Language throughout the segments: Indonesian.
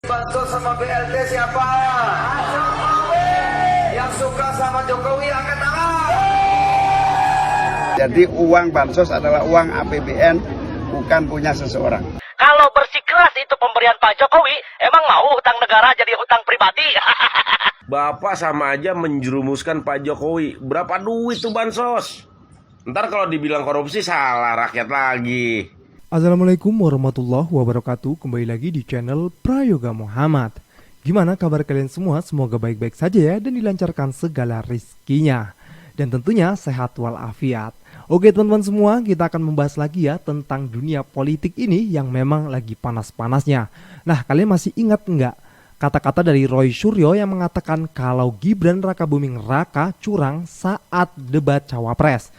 Bansos sama BLT siapa? Jokowi. Yang suka sama Jokowi angkat tangan. Jadi uang bansos adalah uang APBN, bukan punya seseorang. Kalau bersikeras itu pemberian Pak Jokowi, emang mau hutang negara jadi hutang pribadi? Bapak sama aja menjerumuskan Pak Jokowi. Berapa duit tuh bansos? Ntar kalau dibilang korupsi salah rakyat lagi. Assalamualaikum warahmatullahi wabarakatuh. Kembali lagi di channel Prayoga Muhammad. Gimana kabar kalian semua? Semoga baik-baik saja ya dan dilancarkan segala rizkinya. Dan tentunya sehat walafiat. Oke teman-teman semua, kita akan membahas lagi ya tentang dunia politik ini yang memang lagi panas-panasnya. Nah, kalian masih ingat nggak kata-kata dari Roy Suryo yang mengatakan kalau Gibran Rakabuming Raka curang saat debat cawapres?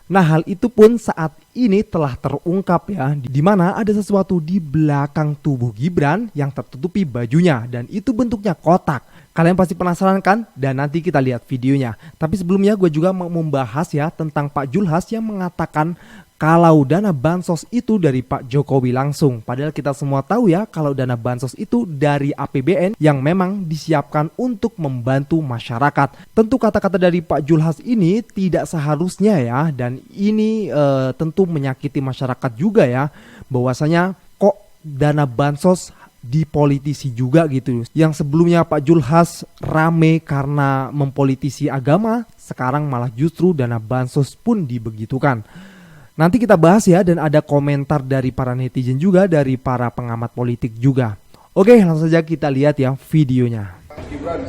Nah, hal itu pun saat ini telah terungkap ya, di mana ada sesuatu di belakang tubuh Gibran yang tertutupi bajunya dan itu bentuknya kotak. Kalian pasti penasaran kan? Dan nanti kita lihat videonya. Tapi sebelumnya gue juga mau membahas ya tentang Pak Julhas yang mengatakan kalau dana bansos itu dari Pak Jokowi langsung. Padahal kita semua tahu ya kalau dana bansos itu dari APBN yang memang disiapkan untuk membantu masyarakat. Tentu kata-kata dari Pak Julhas ini tidak seharusnya ya. Dan ini tentu menyakiti masyarakat juga ya. Bahwasanya kok dana bansos dipolitisi juga gitu. Yang sebelumnya Pak Julhas rame karena mempolitisi agama, sekarang malah justru dana bansos pun dibegitukan. Nanti kita bahas ya, dan ada komentar dari para netizen juga, dari para pengamat politik juga. Oke, langsung saja kita lihat ya videonya. Gibran,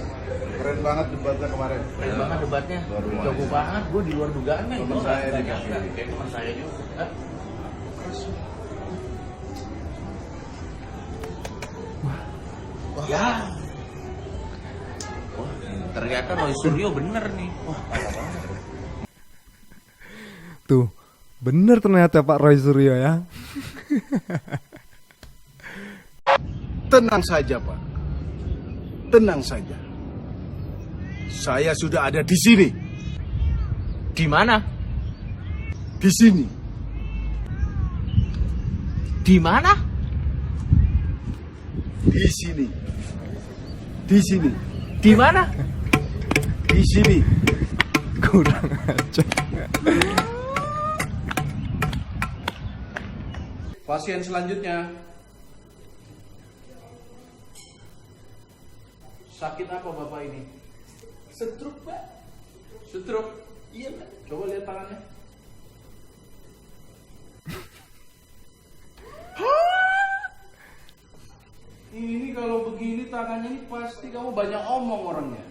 keren banget debatnya kemarin. Keren banget debatnya, jago banget, gue di luar dugaan nih. Temen saya dikasih. Kayak teman saya juga. Wah. Ya. Wah, ternyata Roy Suryo bener nih. Wah, Tuh, bener ternyata Pak Roy Suryo ya. Tenang saja, Pak. Tenang saja. Saya sudah ada di sini. di mana? Di sini. Di mana? Di sini. Di sini. Di mana? Di sini. Kurang aja. Pasien selanjutnya. Sakit apa Bapak ini? Stroke, Pak. Stroke. Iya, Pak. Coba lihat tangannya. Ini kalau begini tangannya ini pasti kamu banyak omong orangnya.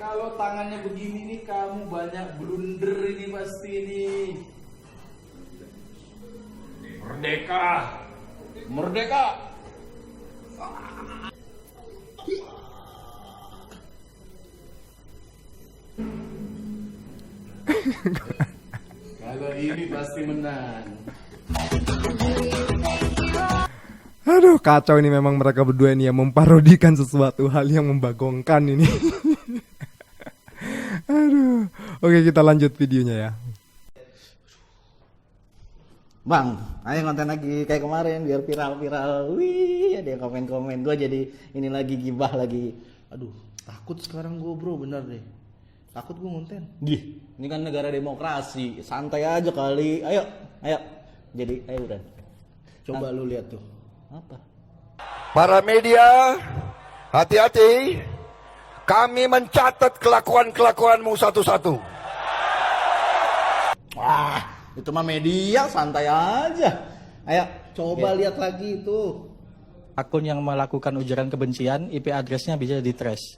Kalau tangannya begini nih kamu banyak blunder ini pasti ini. Merdeka. Merdeka. Kalau ini pasti menang. Aduh, kacau ini memang mereka berdua ini yang memparodikan sesuatu hal yang membagongkan ini. Aduh. Oke, kita lanjut videonya ya. Bang, ayo konten lagi kayak kemarin biar viral-viral. Wih, ada yang komen-komen. Gue jadi ini lagi gibah lagi. Aduh, takut sekarang gue bro, bener deh. Takut gue ngonten. Gih, ini kan negara demokrasi. Santai aja kali. Ayo, ayo. Jadi, ayo udah. Coba lu lihat tuh. Apa? Para media, hati-hati. Kami mencatat kelakuan-kelakuanmu satu-satu. Wah, itu mah media, santai aja. Ayo, coba lihat lagi itu. Akun yang melakukan ujaran kebencian, IP address-nya bisa di-trace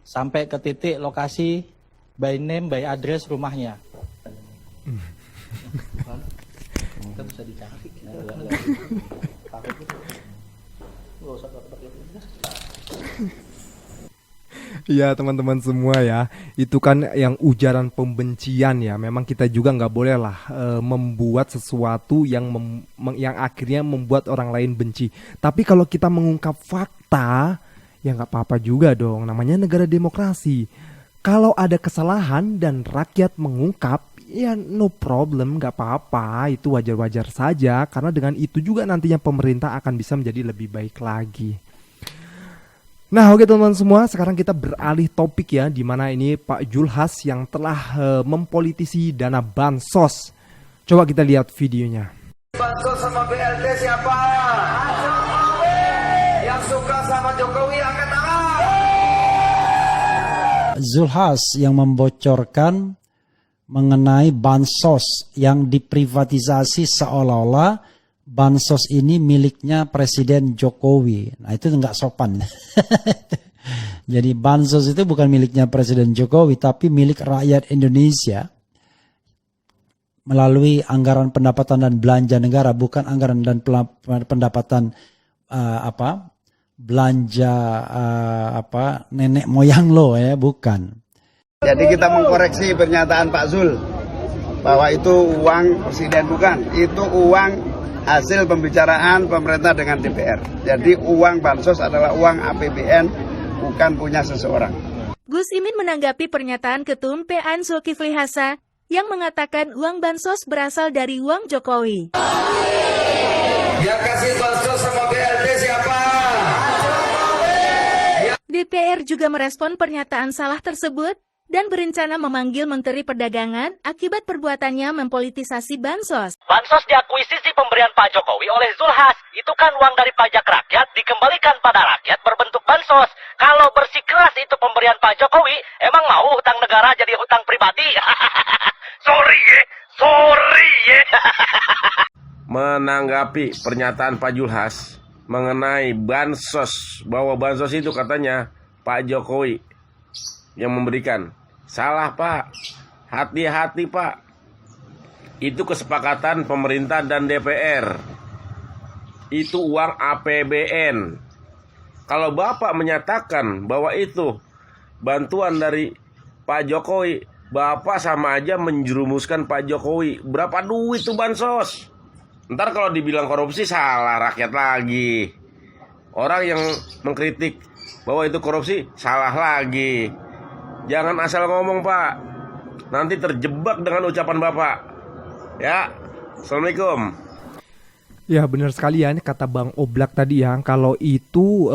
sampai ke titik lokasi by name, by address rumahnya. Kita bisa dicari. Gak usah pakai. Iya teman-teman semua ya, itu kan yang ujaran pembencian ya. Memang kita juga nggak boleh lah membuat sesuatu yang yang akhirnya membuat orang lain benci. Tapi kalau kita mengungkap fakta, ya nggak apa-apa juga dong. Namanya negara demokrasi. Kalau ada kesalahan dan rakyat mengungkap, ya no problem, nggak apa-apa, itu wajar-wajar saja. Karena dengan itu juga nantinya pemerintah akan bisa menjadi lebih baik lagi. Nah oke teman-teman semua, sekarang kita beralih topik ya, dimana ini Pak Julhas yang telah mempolitisi dana bansos. Coba kita lihat videonya. Bansos sama BLT siapa? Jokowi. Yang suka sama Jokowi angkat tangan. Zulhas yang membocorkan mengenai bansos yang diprivatisasi seolah-olah bansos ini miliknya Presiden Jokowi. Nah itu nggak sopan. Jadi bansos itu bukan miliknya Presiden Jokowi tapi milik rakyat Indonesia melalui anggaran pendapatan dan belanja negara, bukan anggaran dan pendapatan belanja nenek moyang lo ya, bukan. Jadi kita mengkoreksi pernyataan Pak Zul bahwa itu uang presiden, bukan. Itu uang hasil pembicaraan pemerintah dengan DPR. Jadi uang bansos adalah uang APBN, bukan punya seseorang. Gus Imin menanggapi pernyataan Ketum PAN Zulkifli Hasan yang mengatakan uang bansos berasal dari uang Jokowi. Yang kasih bansos sama BLT siapa? DPR juga merespon pernyataan salah tersebut dan berencana memanggil Menteri Perdagangan akibat perbuatannya mempolitisasi bansos. Bansos diakuisisi pemberian Pak Jokowi oleh Zulhas. Itu kan uang dari pajak rakyat dikembalikan pada rakyat berbentuk bansos. Kalau bersikeras itu pemberian Pak Jokowi, emang mau hutang negara jadi hutang pribadi? Sorry ya. Menanggapi pernyataan Pak Julhas mengenai bansos, bahwa bansos itu katanya Pak Jokowi yang memberikan. Salah Pak, hati-hati Pak. Itu kesepakatan pemerintah dan DPR. Itu uang APBN. Kalau Bapak menyatakan bahwa itu bantuan dari Pak Jokowi, Bapak sama aja menjerumuskan Pak Jokowi. Berapa duit tuh bansos? Ntar kalau dibilang korupsi salah rakyat lagi. Orang yang mengkritik bahwa itu korupsi salah lagi. Jangan asal ngomong Pak. Nanti terjebak dengan ucapan Bapak. Ya, Assalamualaikum. Ya benar sekali ya, kata Bang Oblak tadi ya, kalau itu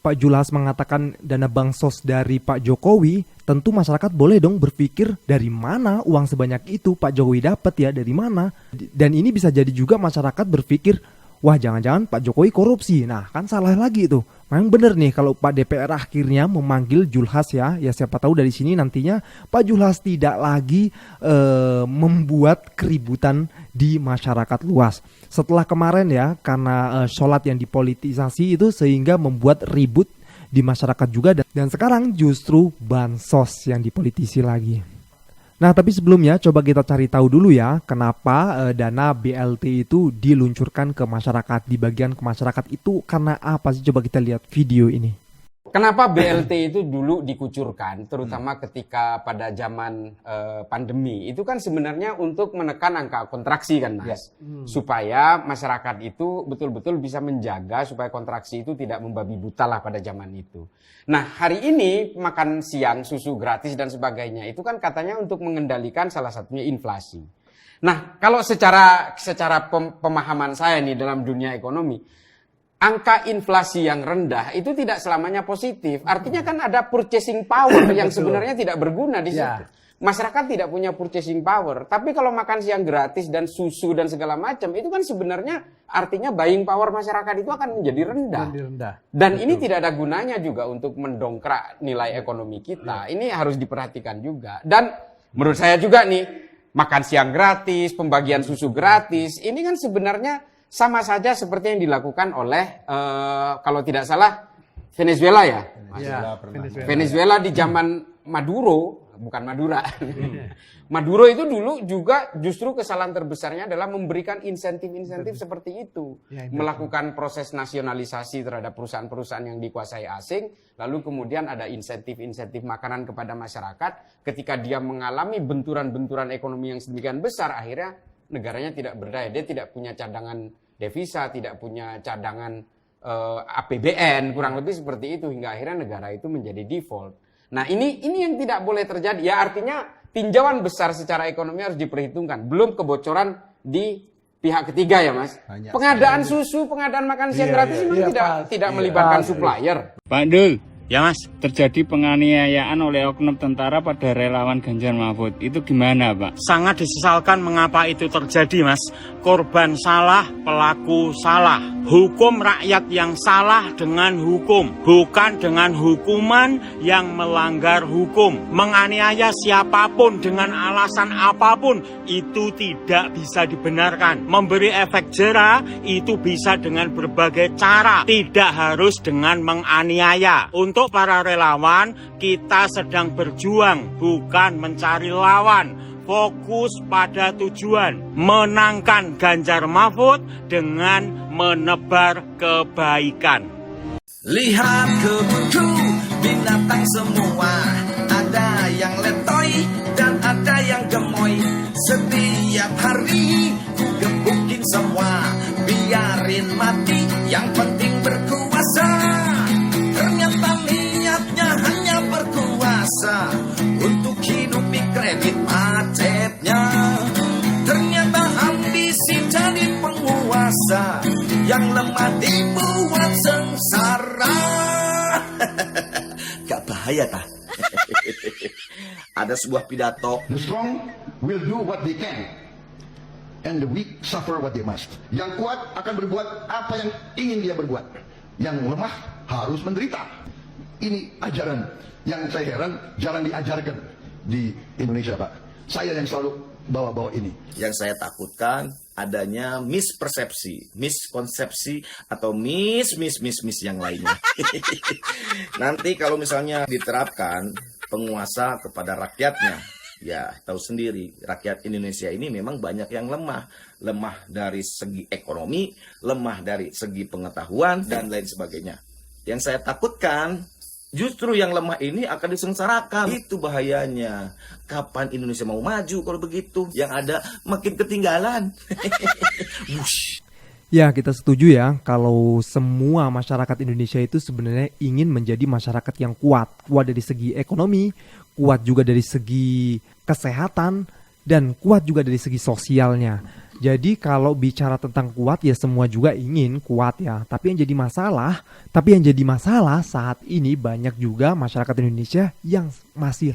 Pak Julhas mengatakan dana bansos dari Pak Jokowi, tentu masyarakat boleh dong berpikir dari mana uang sebanyak itu Pak Jokowi dapat ya, dari mana. Dan ini bisa jadi juga masyarakat berpikir, wah jangan-jangan Pak Jokowi korupsi. Nah kan salah lagi itu. Memang benar nih kalau Pak DPR akhirnya memanggil Julhas ya siapa tahu dari sini nantinya Pak Julhas tidak lagi membuat keributan di masyarakat luas. Setelah kemarin ya, karena sholat yang dipolitisasi itu sehingga membuat ribut di masyarakat juga, dan sekarang justru bansos yang dipolitisi lagi. Nah tapi sebelumnya coba kita cari tahu dulu ya, kenapa dana BLT itu diluncurkan ke masyarakat, dibagian ke masyarakat itu karena apa sih? Coba kita lihat video ini. Kenapa BLT itu dulu dikucurkan, terutama ketika pada zaman pandemi, itu kan sebenarnya untuk menekan angka kontraksi kan Mas, supaya masyarakat itu betul-betul bisa menjaga supaya kontraksi itu tidak membabi buta lah pada zaman itu. Nah hari ini makan siang, susu gratis dan sebagainya, itu kan katanya untuk mengendalikan salah satunya inflasi. Nah kalau secara pemahaman saya nih dalam dunia ekonomi, angka inflasi yang rendah itu tidak selamanya positif. Artinya kan ada purchasing power yang sebenarnya tidak berguna di situ. Masyarakat tidak punya purchasing power. Tapi kalau makan siang gratis dan susu dan segala macam, itu kan sebenarnya artinya buying power masyarakat itu akan menjadi rendah. Dan ini tidak ada gunanya juga untuk mendongkrak nilai ekonomi kita. Ini harus diperhatikan juga. Dan menurut saya juga nih, makan siang gratis, pembagian susu gratis, ini kan sebenarnya sama saja seperti yang dilakukan oleh kalau tidak salah Venezuela ya. Venezuela di zaman Maduro, bukan Madura. Maduro itu dulu juga justru kesalahan terbesarnya adalah memberikan insentif-insentif seperti itu. Melakukan proses nasionalisasi terhadap perusahaan-perusahaan yang dikuasai asing, lalu kemudian ada insentif-insentif makanan kepada masyarakat. Ketika dia mengalami benturan-benturan ekonomi yang sedemikian besar, akhirnya negaranya tidak berdaya. Dia tidak punya cadangan devisa, tidak punya cadangan APBN, kurang lebih seperti itu, hingga akhirnya negara itu menjadi default. Nah ini yang tidak boleh terjadi. Ya artinya tinjauan besar secara ekonomi harus diperhitungkan. Belum kebocoran di pihak ketiga ya Mas. Pengadaan susu, pengadaan makan siang gratis memang tidak melibatkan supplier. Pak Dul, ya Mas, terjadi penganiayaan oleh oknum tentara pada relawan Ganjar Mahfud. Itu gimana Pak? Sangat disesalkan mengapa itu terjadi, Mas. Korban salah, pelaku salah. Hukum rakyat yang salah dengan hukum, bukan dengan hukuman yang melanggar hukum. Menganiaya siapapun dengan alasan apapun itu tidak bisa dibenarkan. Memberi efek jera itu bisa dengan berbagai cara, tidak harus dengan menganiaya. Untuk para relawan, kita sedang berjuang, bukan mencari lawan. Fokus pada tujuan, menangkan Ganjar Mahfud dengan menebar kebaikan. Lihat kebunku, binatang semua. Ada yang letoy dan ada yang gemoy. Setiap hari ku gebukin semua. Biarin mati, yang penting berkuasa. Ternyata niatnya hanya berkuasa untuk hidupi kredit macetnya. Ternyata ambisi jadi penguasa, yang lemah dibuat sengsara. Gak bahaya tah? Ada sebuah pidato. The strong will do what they can, and the weak suffer what they must. Yang kuat akan berbuat apa yang ingin dia berbuat. Yang lemah harus menderita. Ini ajaran yang saya heran jarang diajarkan di Indonesia, Pak. Saya yang selalu bawa-bawa ini. Yang saya takutkan adanya mispersepsi, miskonsepsi, atau mis yang lainnya. Nanti kalau misalnya diterapkan penguasa kepada rakyatnya, ya tahu sendiri, rakyat Indonesia ini memang banyak yang lemah. Lemah dari segi ekonomi, lemah dari segi pengetahuan, dan lain sebagainya. Yang saya takutkan, justru yang lemah ini akan disengsarakan. Itu bahayanya. Kapan Indonesia mau maju kalau begitu? Yang ada makin ketinggalan. Ya, kita setuju ya kalau semua masyarakat Indonesia itu sebenarnya ingin menjadi masyarakat yang kuat. Kuat dari segi ekonomi, kuat juga dari segi kesehatan, dan kuat juga dari segi sosialnya. Jadi kalau bicara tentang kuat ya semua juga ingin kuat ya. Tapi yang jadi masalah saat ini banyak juga masyarakat Indonesia yang masih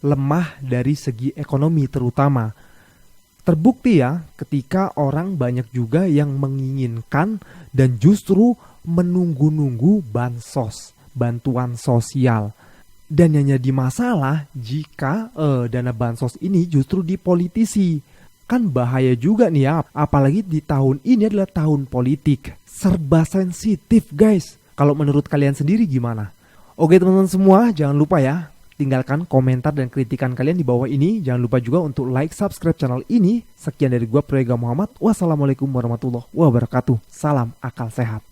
lemah dari segi ekonomi terutama. Terbukti ya ketika orang banyak juga yang menginginkan dan justru menunggu-nunggu bansos, bantuan sosial. Dan yang jadi masalah jika dana bansos ini justru dipolitisi. Kan bahaya juga nih ya, apalagi di tahun ini adalah tahun politik. Serba sensitif guys. Kalau menurut kalian sendiri gimana? Oke teman-teman semua, jangan lupa ya, tinggalkan komentar dan kritikan kalian di bawah ini. Jangan lupa juga untuk like, subscribe channel ini. Sekian dari gua Prayoga Muhammad. Wassalamualaikum warahmatullahi wabarakatuh. Salam akal sehat.